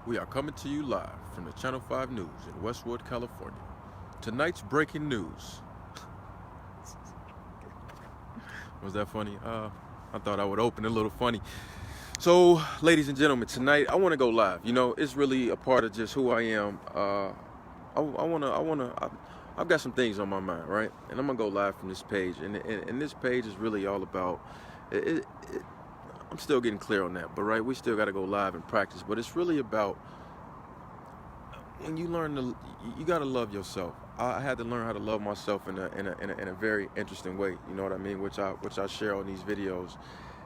We are coming to you live from the Channel 5 News in Westwood, California. Tonight's breaking news. Was that funny? I thought I would open a little funny. So, ladies and gentlemen, tonight I want to go live. You know, it's really a part of just who I am. I've got some things on my mind, right? And I'm gonna go live from this page. And this page is really all about. I'm still getting clear on that, but right, we still got to go live and practice. But it's really about when you learn to, you got to love yourself. I had to learn how to love myself in a very interesting way. You know what I mean? Which I share on these videos,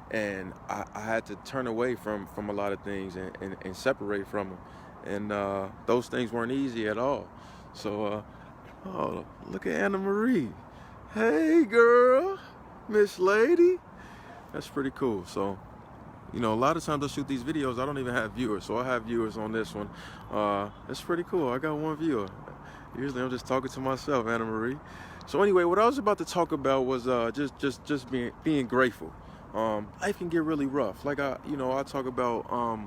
and I had to turn away from a lot of things and separate from them, and those things weren't easy at all. So, oh, look at Anna Marie. Hey, girl, Miss Lady. That's pretty cool. So, you know, a lot of times I shoot these videos, I don't even have viewers. So I have viewers on this one. That's pretty cool. I got one viewer. Usually I'm just talking to myself, Anna Marie. So anyway, what I was about to talk about was just being grateful. Life can get really rough. Like I talk about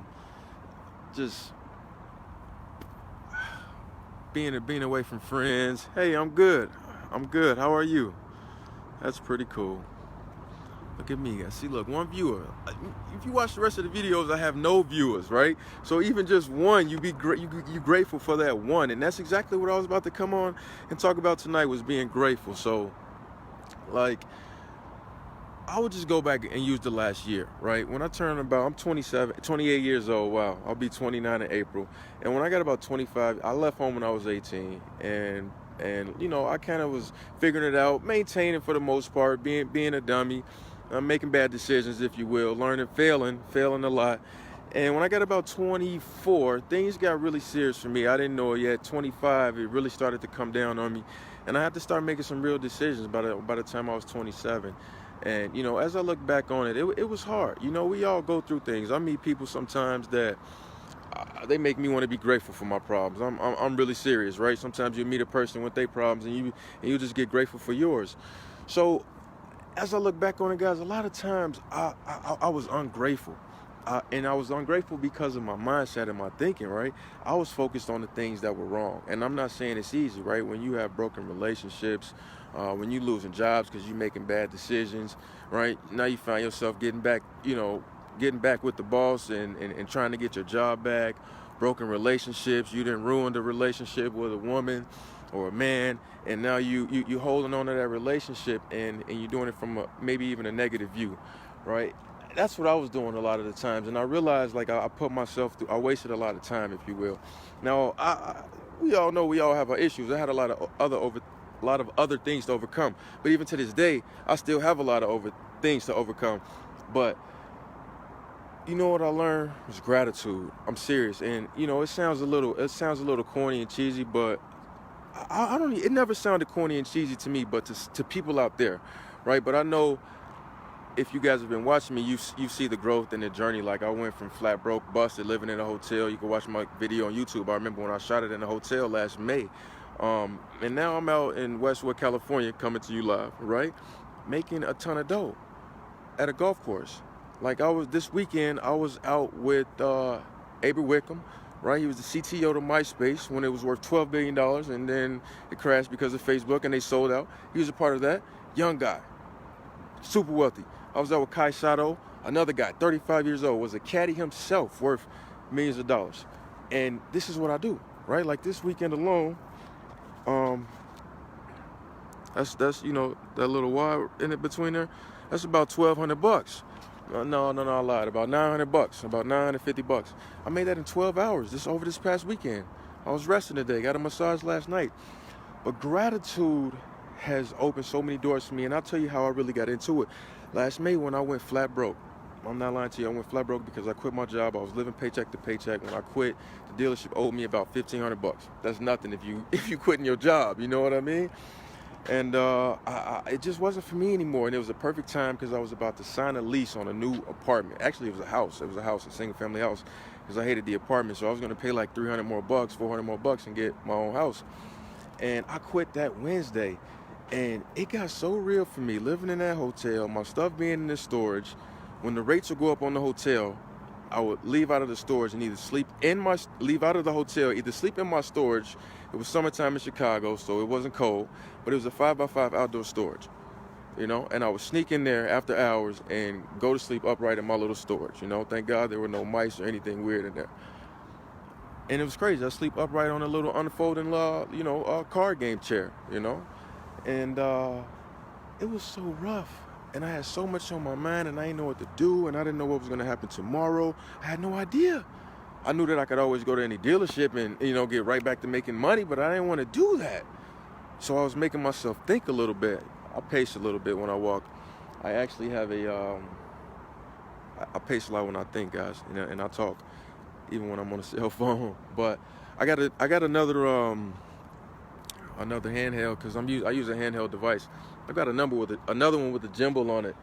just being away from friends. Hey, I'm good. How are you? That's pretty cool. Look at me. I see, look, one viewer. If you watch the rest of the videos, I have no viewers, right? So even just one, you grateful for that one. And that's exactly what I was about to come on and talk about tonight, was being grateful. So, like, I would just go back and use the last year, right? When I turned I'm 28 years old. Wow, I'll be 29 in April. And when I got about 25, I left home when I was 18. And you know, I kind of was figuring it out, maintaining for the most part, being a dummy. Making bad decisions, if you will, failing a lot. And when I got about 24, things got really serious for me. I didn't know it yet. 25, it really started to come down on me. And I had to start making some real decisions by the time I was 27. And, you know, as I look back on it, it was hard. You know, we all go through things. I meet people sometimes that they make me want to be grateful for my problems. I'm really serious, right? Sometimes you meet a person with their problems and you just get grateful for yours. So, as I look back on it, guys, a lot of times I was ungrateful. And I was ungrateful because of my mindset and my thinking, right? I was focused on the things that were wrong. And I'm not saying it's easy, right? When you have broken relationships, when you losing jobs because you're making bad decisions, right? Now you find yourself getting back with the boss and trying to get your job back. Broken relationships, you didn't ruin the relationship with a woman or a man, and now you holding on to that relationship and you're doing it from maybe even a negative view, right? That's what I was doing a lot of the times, and I realized like I put myself through, I wasted a lot of time, if you will. Now we all know we all have our issues. I had a lot of other things to overcome, but even to this day I still have a lot of things to overcome. But you know what I learned was gratitude. I'm serious, and you know it sounds a little corny and cheesy, but I don't. It never sounded corny and cheesy to me, but to people out there, right? But I know if you guys have been watching me, you see the growth and the journey. Like I went from flat broke, busted, living in a hotel. You can watch my video on YouTube. I remember when I shot it in a hotel last May, and now I'm out in Westwood, California, coming to you live, right? Making a ton of dough at a golf course. Like this weekend, I was out with Abe Wickham. Right, he was the CTO to MySpace when it was worth $12 billion, and then it crashed because of Facebook, and they sold out. He was a part of that. Young guy, super wealthy. I was out with Kai Sato, another guy, 35 years old, was a caddy himself, worth millions of dollars. And this is what I do, right? Like this weekend alone, that's you know that little wire in it between there. That's about $1,200. No, I lied. About $900. About $950. I made that in 12 hours. Over this past weekend. I was resting today. Got a massage last night. But gratitude has opened so many doors for me, and I'll tell you how I really got into it. Last May when I went flat broke. I'm not lying to you. I went flat broke because I quit my job. I was living paycheck to paycheck. When I quit, the dealership owed me about $1,500. That's nothing if you quitting your job. You know what I mean? And it just wasn't for me anymore. And it was a perfect time because I was about to sign a lease on a new apartment. Actually, it was a house. It was a single-family house, because I hated the apartment. So I was going to pay like $300 more, $400 more and get my own house. And I quit that Wednesday. And it got so real for me, living in that hotel, my stuff being in the storage. When the rates will go up on the hotel, I would leave out of the storage and leave out of the hotel, either sleep in my storage. It was summertime in Chicago, so it wasn't cold, but it was a 5x5 outdoor storage, and I would sneak in there after hours and go to sleep upright in my little storage, Thank God there were no mice or anything weird in there. And it was crazy. I sleep upright on a little unfolding, card game chair, and it was so rough. And I had so much on my mind, and I didn't know what to do, and I didn't know what was going to happen tomorrow. I had no idea. I knew that I could always go to any dealership and, get right back to making money, but I didn't want to do that. So I was making myself think a little bit. I pace a little bit when I walk. I actually have I pace a lot when I think, guys, and I talk, even when I'm on a cell phone. But I got another handheld, because I use a handheld device. I got another one with a gimbal on it,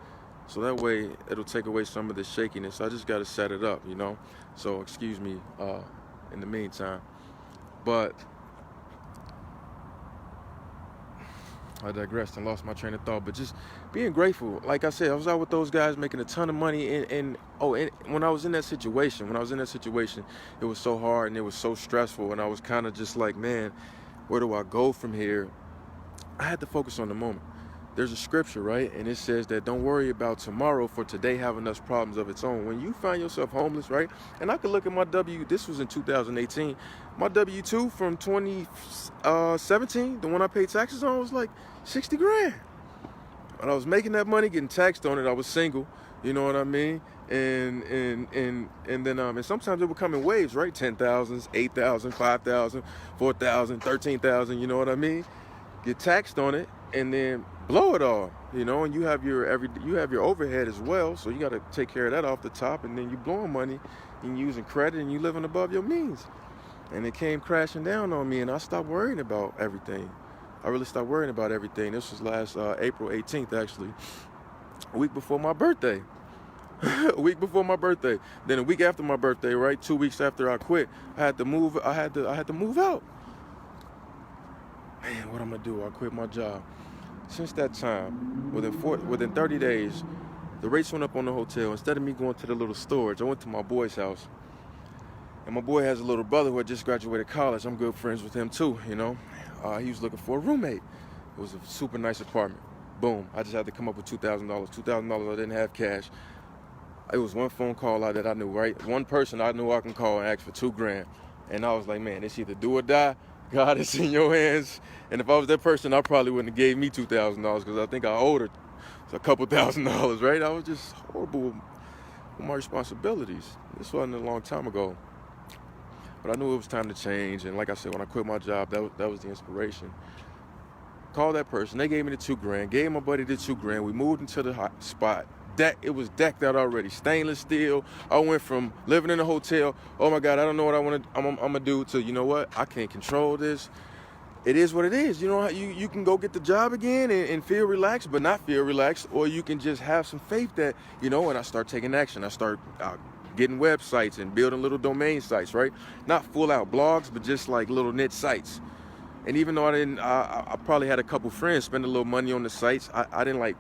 so that way it'll take away some of the shakiness. I just got to set it up, So excuse me in the meantime. But I digressed and lost my train of thought. But just being grateful. Like I said, I was out with those guys making a ton of money. And when I was in that situation, it was so hard and it was so stressful. And I was kind of just like, man, where do I go from here? I had to focus on the moment. There's a scripture, right? And it says that don't worry about tomorrow, for today have enough problems of its own. When you find yourself homeless, right? And I could look at my this was in 2018. My W-2 from 2017, the one I paid taxes on, was like 60 grand. And I was making that money, getting taxed on it. I was single, you know what I mean? And then sometimes it would come in waves, right? 10,000, 8,000, 5,000, 4,000, 13,000, you know what I mean? Get taxed on it and then blow it all, and you have your overhead as well, so you got to take care of that off the top, and then you blowing money and using credit and you living above your means. And it came crashing down on me, and I stopped worrying about everything. I really stopped worrying about everything. This was last April 18th, actually, a week before my birthday. A week before my birthday. Then a week after my birthday, right? 2 weeks after I quit, I had to move out. Man, what I'm gonna do? I quit my job. Since that time, within 30 days, the rates went up on the hotel. Instead of me going to the little storage, I went to my boy's house. And my boy has a little brother who had just graduated college. I'm good friends with him too, He was looking for a roommate. It was a super nice apartment. Boom. I just had to come up with $2,000. $2,000 I didn't have cash. It was one phone call out that I knew, right? One person I knew I can call and ask for $2,000. And I was like, man, it's either do or die. God is in your hands. And if I was that person, I probably wouldn't have gave me $2,000, because I think I owed her a couple $1,000s, right? I was just horrible with my responsibilities. This wasn't a long time ago. But I knew it was time to change. And like I said, when I quit my job, that was the inspiration. Called that person. They gave me the $2,000. Gave my buddy the $2,000. We moved into the hot spot. It was decked out already. Stainless steel. I went from living in a hotel, oh my God, I don't know what I'm gonna do, to, you know what, I can't control this. It is what it is. You can go get the job again and feel relaxed, but not feel relaxed, or you can just have some faith that, and I start taking action. I start getting websites and building little domain sites, right? Not full out blogs, but just like little niche sites. And even though I probably had a couple friends spend a little money on the sites, I didn't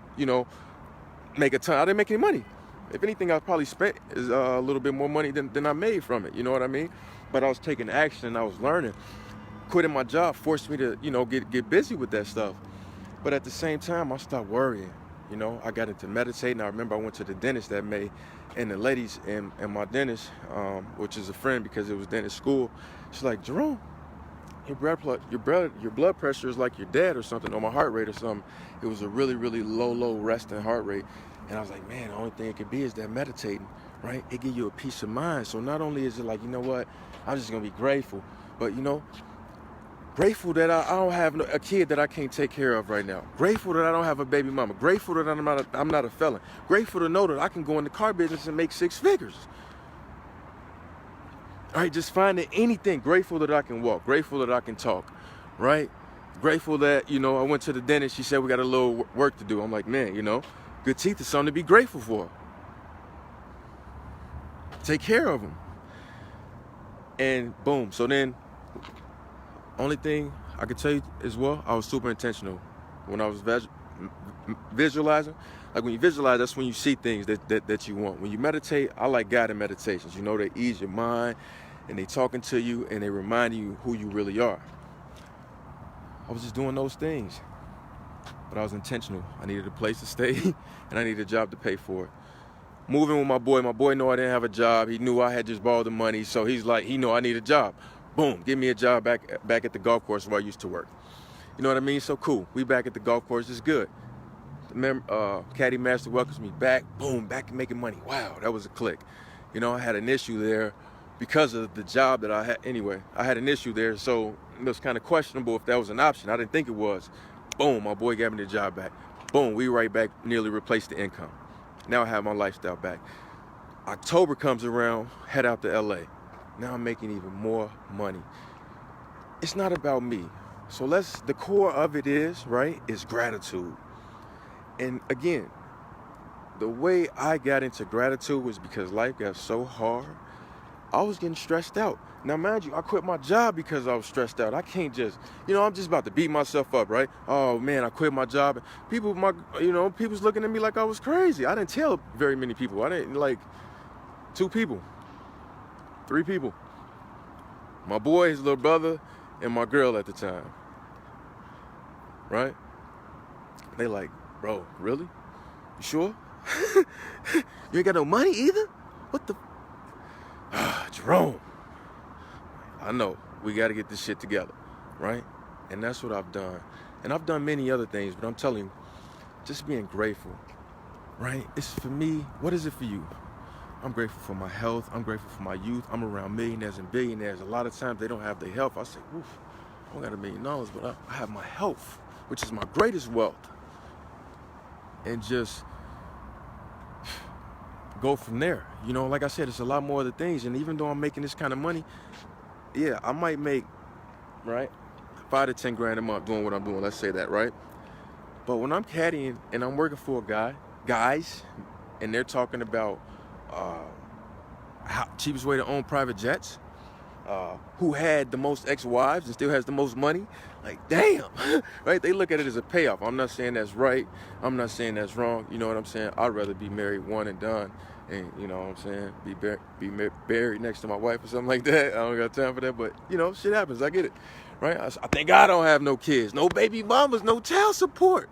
make a ton. I didn't make any money. If anything, I probably spent a little bit more money than I made from it. You know what I mean? But I was taking action and I was learning. Quitting my job forced me to, get busy with that stuff. But at the same time, I stopped worrying. I got into meditating. I remember I went to the dentist that May, and the ladies and my dentist, which is a friend because it was dentist school, she's like, Jerome, your blood pressure is like your dad or something, or my heart rate or something. It was a really, really low resting heart rate. And I was like, man, the only thing it could be is that meditating, right? It gives you a peace of mind. So not only is it like, you know what, I'm just going to be grateful, but, grateful that I don't have a kid that I can't take care of right now. Grateful that I don't have a baby mama. Grateful that I'm not a felon. Grateful to know that I can go in the car business and make 6 figures. All right, just finding anything. Grateful that I can walk. Grateful that I can talk, right? Grateful that, I went to the dentist. She said we got a little work to do. I'm like, man, good teeth is something to be grateful for. Take care of them. And boom. So then, only thing I could tell you as well, I was super intentional when I was visualizing. Like when you visualize, that's when you see things that you want. When you meditate, I like guided meditations. You know, they ease your mind and they talking to you and they remind you who you really are. I was just doing those things, but I was intentional. I needed a place to stay and I needed a job to pay for it. Moving with my boy knew I didn't have a job. He knew I had just borrowed the money, so he's like, he knew I need a job. Boom, give me a job back at the golf course where I used to work. You know what I mean? So cool, we back at the golf course, it's good. Caddy Master welcomes me back, boom, back making money. Wow, that was a click. You know, I had an issue there because of the job that I had. Anyway, I had an issue there, so it was kind of questionable if that was an option. I didn't think it was. Boom, my boy gave me the job back. Boom, we right back, nearly replaced the income. Now I have my lifestyle back. October comes around, head out to LA. Now I'm making even more money. It's not about me. So the core of it is, right, is gratitude. And again, the way I got into gratitude was because life got so hard. I was getting stressed out. Now, mind you, I quit my job because I was stressed out. I can't just, I'm just about to beat myself up, right? Oh man, I quit my job. People's looking at me like I was crazy. I didn't tell very many people. I didn't, like 2 people, 3 people. My boy, his little brother, and my girl at the time, right? They like, bro, really? You sure? You ain't got no money either? What the? Jerome, I know, we got to get this shit together, right? And that's what I've done. And I've done many other things, but I'm telling you, just being grateful, right? It's for me. What is it for you? I'm grateful for my health. I'm grateful for my youth. I'm around millionaires and billionaires. A lot of times they don't have their health. I say, oof, I don't got $1 million, but I have my health, which is my greatest wealth. And just go from there. Like I said, it's a lot more other things. And even though I'm making this kind of money, yeah, I might make, right, 5 to 10 grand a month doing what I'm doing. Let's say that, right? But when I'm caddying and I'm working for guys, and they're talking about how cheapest way to own private jets, who had the most ex-wives and still has the most money, like, damn, right? They look at it as a payoff. I'm not saying that's right. I'm not saying that's wrong. You know what I'm saying? I'd rather be married one and done and, you know what I'm saying, be buried next to my wife or something like that. I don't got time for that, but, shit happens. I get it, right? I think I don't have no kids, no baby mamas, no child support.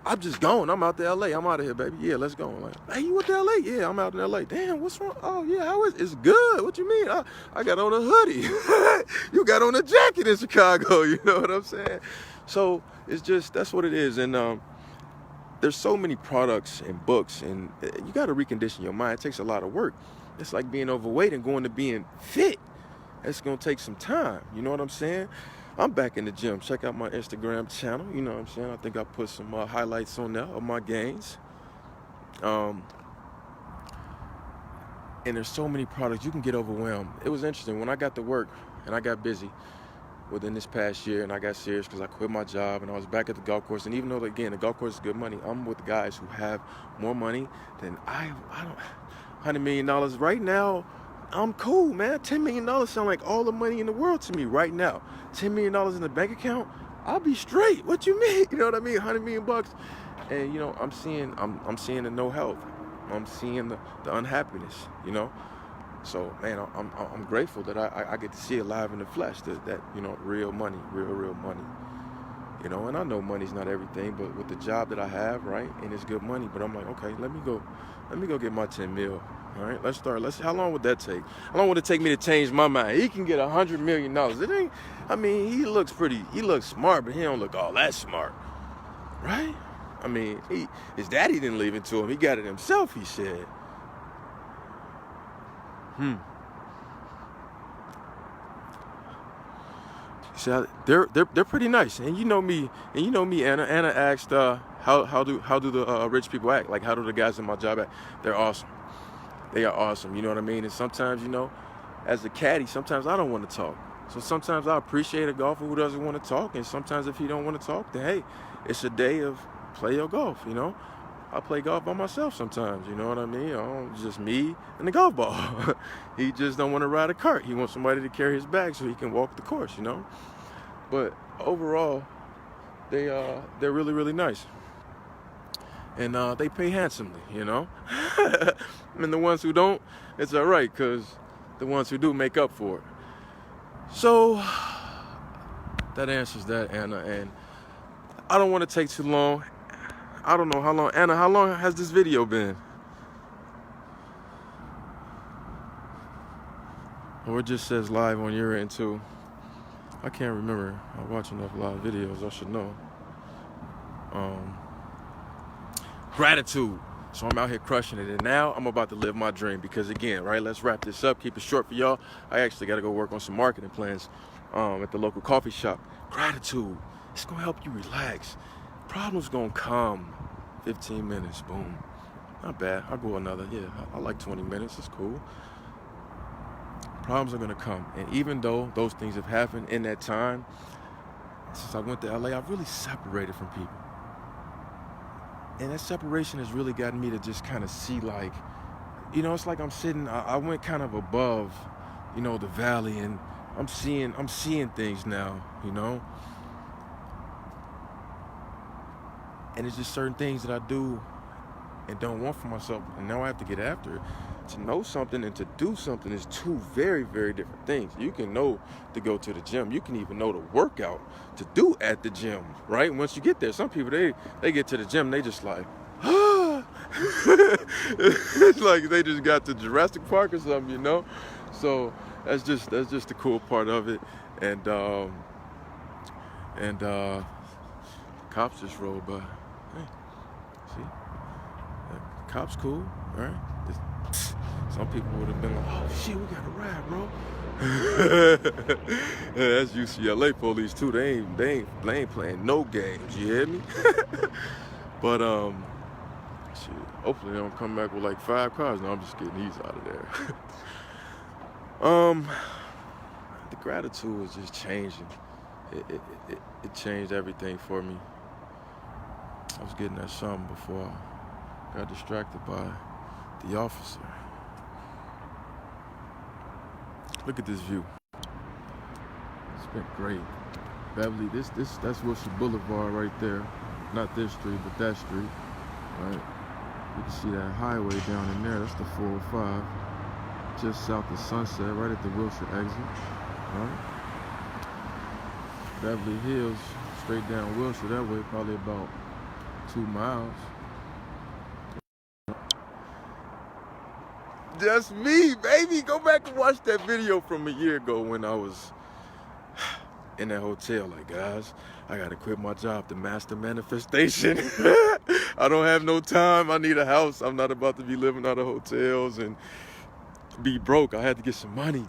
I'm just going. I'm out to LA. I'm out of here, baby. Yeah, let's go. I'm like, hey, you went to LA? Yeah, I'm out in LA. Damn, what's wrong? Oh, yeah, how is it? It's good. What you mean? I got on a hoodie. You got on a jacket in Chicago. You know what I'm saying? So it's just, that's what it is. And there's so many products and books, and you got to recondition your mind. It takes a lot of work. It's like being overweight and going to being fit. It's going to take some time. You know what I'm saying? I'm back in the gym. Check out my Instagram channel. You know what I'm saying? I think I put some highlights on there of my gains. And there's so many products. You can get overwhelmed. It was interesting. When I got to work and I got busy within this past year and I got serious because I quit my job and I was back at the golf course. And even though, again, the golf course is good money, I'm with guys who have more money than I don't. $100 million right now. I'm cool, man. $10 million sound like all the money in the world to me right now. $10 million in the bank account, I'll be straight. What you mean? You know what I mean? $100 million. And I'm seeing the no health. I'm seeing the unhappiness. So man, I'm grateful that I get to see it live in the flesh. That real money, real money. And I know money's not everything, but with the job that I have, right, and it's good money. But I'm like, okay, let me go get my 10 mil. All right, let's start. How long would that take? How long would it take me to change my mind? He can get $100 million. It ain't. I mean, he looks smart, but he don't look all that smart, right? I mean, his daddy didn't leave it to him. He got it himself. He said. See, they're pretty nice, and you know me, Anna. Anna asked, how do the rich people act? Like, how do the guys in my job act? They're awesome. They are awesome, you know what I mean? And sometimes, as a caddy, sometimes I don't want to talk. So sometimes I appreciate a golfer who doesn't want to talk. And sometimes if he don't want to talk, then hey, it's a day of play your golf, I play golf by myself sometimes, you know what I mean? Just me and the golf ball. He just don't want to ride a cart. He wants somebody to carry his bag so he can walk the course, But overall, they're really, really nice. and they pay handsomely, you know. And the ones who don't, it's all right, because the ones who do make up for it. So that answers that, Anna, and I don't want to take too long. I don't know how long. Anna, how long has this video been? Or it just says live on your end too. I can't remember. I watch enough live videos, I should know. Gratitude. So I'm out here crushing it, and now I'm about to live my dream, because again, right, let's wrap this up, keep it short for y'all. I actually got to go work on some marketing plans at the local coffee shop. Gratitude. It's going to help you relax. Problems going to come. 15 minutes, boom. Not bad. I'll go another. Yeah, I like 20 minutes. It's cool. Problems are going to come. And even though those things have happened in that time, since I went to LA, I've really separated from people. And that separation has really gotten me to just kind of see, like, you know, it's like I'm sitting, I went kind of above, you know, the valley, and I'm seeing things now, you know. And it's just certain things that I do and don't want for myself, and now I have to get after it. To know something and to do something is two very, very different things. You can know to go to the gym. You can even know the workout to do at the gym, right? Once you get there, some people, they get to the gym, they just like, ah. It's like they just got to Jurassic Park or something, you know? So that's just the cool part of it. And cops just rolled by. Hey, see? Cops cool, right? Some people would have been like, oh shit, we got a ride, bro. Yeah, that's UCLA police too. They ain't playing no games, you hear me? But shit, hopefully they don't come back with like 5 cars. No, I'm just kidding, he's out of there. The gratitude was just changing. It changed everything for me. I was getting at something before I got distracted by the officer. Look at this view. It's been great. Beverly, that's Wilshire Boulevard right there. Not this street, but that street. Right? You can see that highway down in there. That's the 405. Just south of Sunset, right at the Wilshire exit. Right? Beverly Hills, straight down Wilshire that way, probably about 2 miles. That's me, baby. Go back and watch that video from a year ago when I was in that hotel. Like, guys, I gotta quit my job to master manifestation. I don't have no time. I need a house. I'm not about to be living out of hotels and be broke. I had to get some money.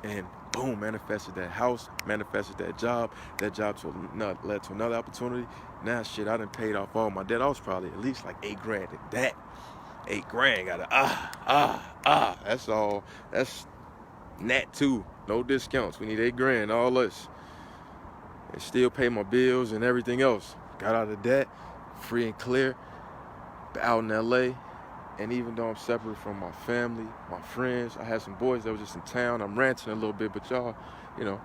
And boom, manifested that house, manifested that job. That job led to another opportunity. Now, shit, I done paid off all my debt. I was probably at least like $8 grand in debt. $8 grand, gotta, that's all, that's net too, no discounts. We need $8 grand, all this. And still pay my bills and everything else. Got out of debt, free and clear, out in LA. And even though I'm separate from my family, my friends, I had some boys that were just in town. I'm ranting a little bit, but y'all, you know,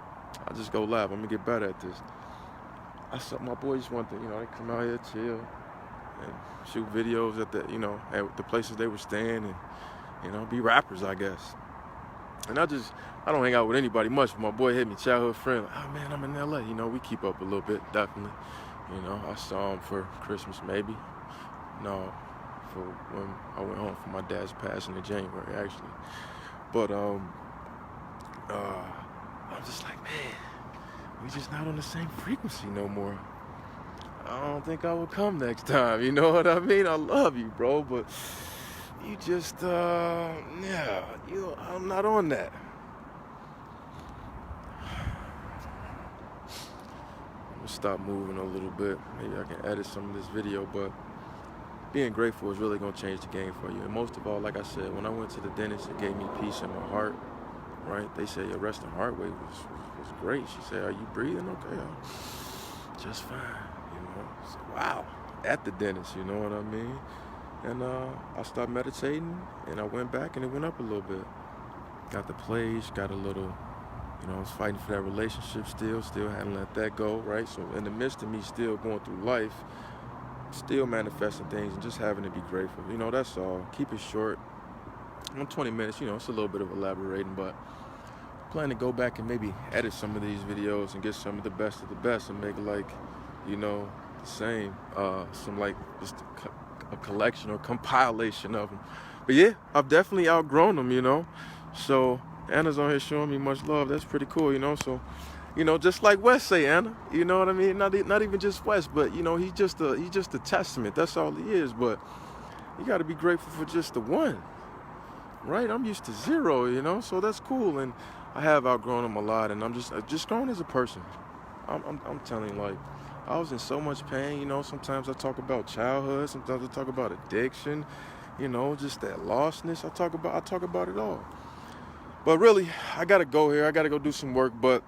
I just go live. I'm gonna get better at this. My boys just want to, you know, they come out here, chill, and shoot videos at the, you know, at the places they were staying, and, you know, be rappers, I guess. And I don't hang out with anybody much, but my boy hit me, childhood friend, like, oh man, I'm in LA. You know, we keep up a little bit, definitely. You know, I saw him for Christmas, maybe. No, for when I went home for my dad's passing in January, actually. But I'm just like, man, we just not on the same frequency no more. I don't think I will come next time, you know what I mean? I love you, bro, but you just, I'm not on that. I'm gonna stop moving a little bit. Maybe I can edit some of this video, but being grateful is really gonna change the game for you. And most of all, like I said, when I went to the dentist, it gave me peace in my heart, right? They say your resting heart rate was great. She said, are you breathing okay? Just fine. So, wow, at the dentist, you know what I mean? And I started meditating, and I went back, and it went up a little bit. Got the plays, got a little, you know, I was fighting for that relationship still hadn't let that go, right? So in the midst of me still going through life, still manifesting things and just having to be grateful. That's all. Keep it short. 20 minutes, it's a little bit of elaborating, but I plan to go back and maybe edit some of these videos and get some of the best of the best and make the same, some just a collection or compilation of them. But yeah, I've definitely outgrown them, So Anna's on here showing me much love. That's pretty cool, So, just like Wes say, Anna, you know what I mean? Not even just Wes, but he's just a testament. That's all he is. But you got to be grateful for just the one, right? I'm used to zero, So that's cool. And I have outgrown him a lot, and I'm just grown as a person. I'm telling you, I was in so much pain, Sometimes I talk about childhood, sometimes I talk about addiction, just that lostness. I talk about it all. But really, I gotta go here. I gotta go do some work. But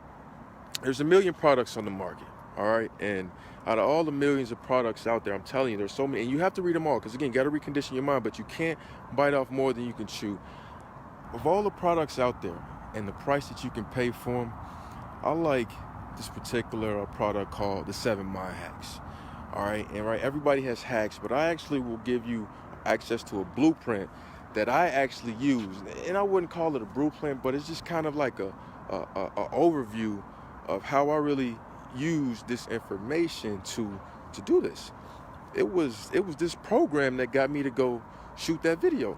there's a million products on the market, all right? And out of all the millions of products out there, I'm telling you, there's so many, and you have to read them all, because again, you gotta recondition your mind, but you can't bite off more than you can chew. Of all the products out there and the price that you can pay for them, I like this particular product called the 7 Mind Hacks. All right, and everybody has hacks, but I actually will give you access to a blueprint that I actually use, and I wouldn't call it a blueprint, but it's just kind of like a overview of how I really use this information to do this. It was this program that got me to go shoot that video.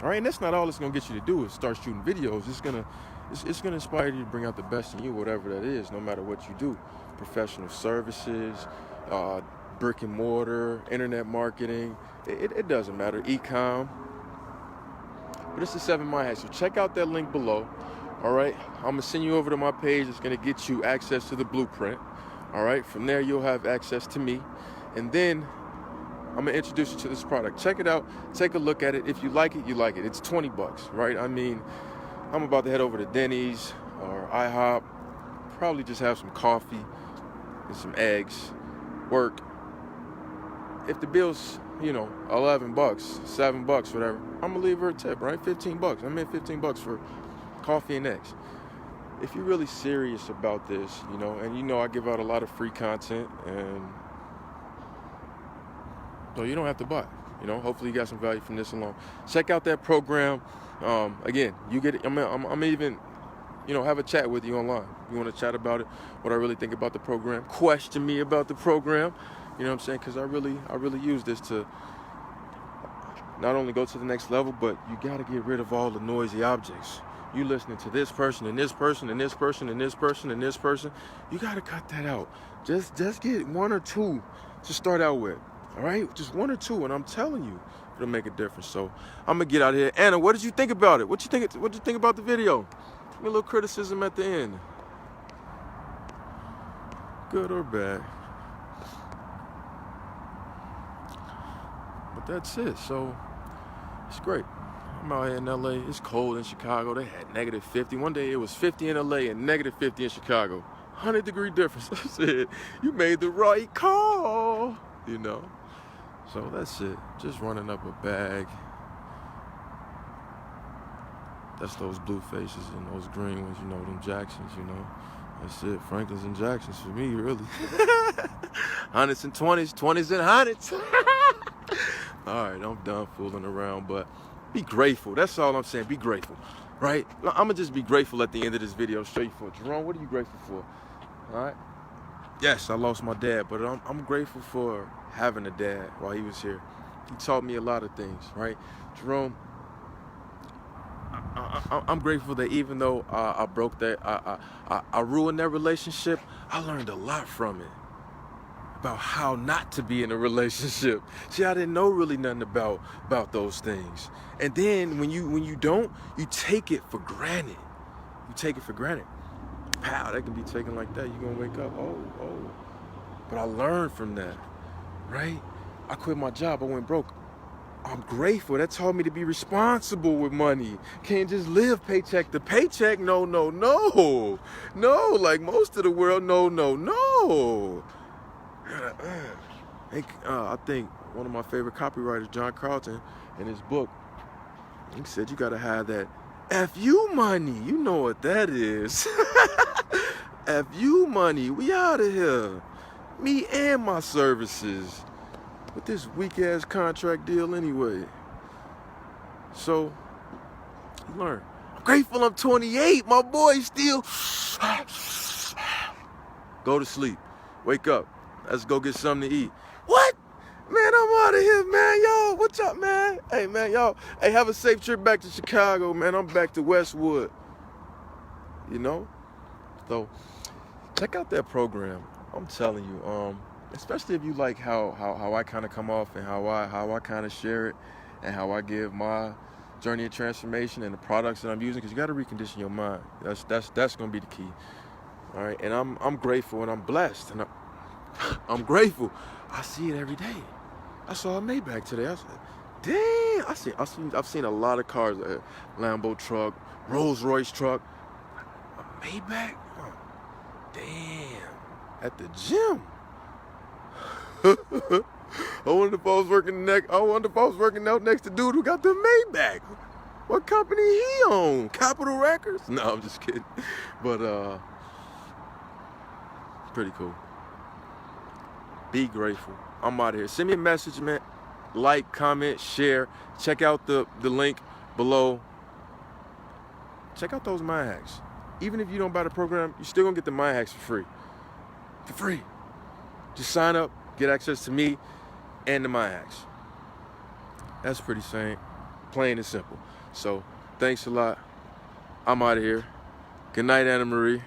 All right, and that's not all it's gonna get you to do is start shooting videos. It's gonna inspire you to bring out the best in you, whatever that is, no matter what you do. Professional services, brick and mortar, internet marketing, it doesn't matter, e-com. But it's the 7 Mind Hacks. So check out that link below. All right, I'm gonna send you over to my page. It's gonna get you access to the blueprint. All right, from there you'll have access to me, and then I'm gonna introduce you to this product. Check it out, take a look at it. If you like it, you like it. It's $20, right? I mean, I'm about to head over to Denny's or IHOP, probably just have some coffee and some eggs, work. If the bill's, $11, $7, whatever, I'm gonna leave her a tip, right? $15. I made $15 for coffee and eggs. If you're really serious about this, and I give out a lot of free content, and so you don't have to buy. Hopefully you got some value from this alone. Check out that program. Again, you get it. I'm even, have a chat with you online. You want to chat about it, what I really think about the program. Question me about the program. You know what I'm saying? Because I really use this to not only go to the next level, but you got to get rid of all the noisy objects. You listening to this person and this person and this person and this person and this person. You got to cut that out. Just get one or two to start out with. All right, just one or two, and I'm telling you, it'll make a difference. So I'm gonna get out of here. Anna, what did you think about it? What you think about the video? Give me a little criticism at the end. Good or bad. But that's it. So it's great. I'm out here in LA. It's cold in Chicago. They had -50. One day it was 50 in LA and -50 in Chicago. 100-degree difference. I said, you made the right call. So that's it. Just running up a bag. That's those blue faces and those green ones, them Jacksons, That's it. Franklin's and Jacksons for me, really. Hundreds and 20s, 20s and hundreds. All right, I'm done fooling around, but be grateful. That's all I'm saying. Be grateful, right? I'm going to just be grateful at the end of this video. Straightforward. Jerome, what are you grateful for? All right? Yes, I lost my dad, but I'm grateful for having a dad while he was here. He taught me a lot of things, right? Jerome, I'm grateful that even though I broke that, I ruined that relationship, I learned a lot from it about how not to be in a relationship. See, I didn't know really nothing about those things. And then when you don't, you take it for granted. You take it for granted. Pow, that can be taken like that. You're gonna wake up, oh. But I learned from that, right? I quit my job, I went broke. I'm grateful. That taught me to be responsible with money. Can't just live paycheck to paycheck. No. Like most of the world, no. I think one of my favorite copywriters, John Carlton, in his book, he said you gotta have that FU money. You know what that is. FU money. We out of here. Me and my services. with this weak ass contract deal anyway. So you learn. I'm grateful I'm 28. My boy still go to sleep. Wake up. Let's go get something to eat. What? Man, I'm out of here, man. Yo, what's up, man? Hey, man, y'all. Hey, have a safe trip back to Chicago, man. I'm back to Westwood. You know? So, check out that program. I'm telling you, especially if you like how I kind of come off and how I kind of share it and how I give my journey of transformation and the products that I'm using, because you got to recondition your mind. That's going to be the key. All right, and I'm grateful and I'm blessed and I'm grateful. I see it every day. I saw a Maybach today. I said, damn, I've seen a lot of cars, Lambo truck, Rolls Royce truck, a Maybach. Oh, damn, at the gym. I wonder if I was working out next to dude who got the Maybach. What company he on? Capitol Records? No, I'm just kidding. But pretty cool. Be grateful. I'm out of here. Send me a message, man. Like, comment, share. Check out the link below. Check out those mind hacks. Even if you don't buy the program, you're still gonna get the mind hacks for free. For free. Just sign up, get access to me and the mind hacks. That's pretty plain and simple. So, thanks a lot. I'm out of here. Good night, Anna Marie.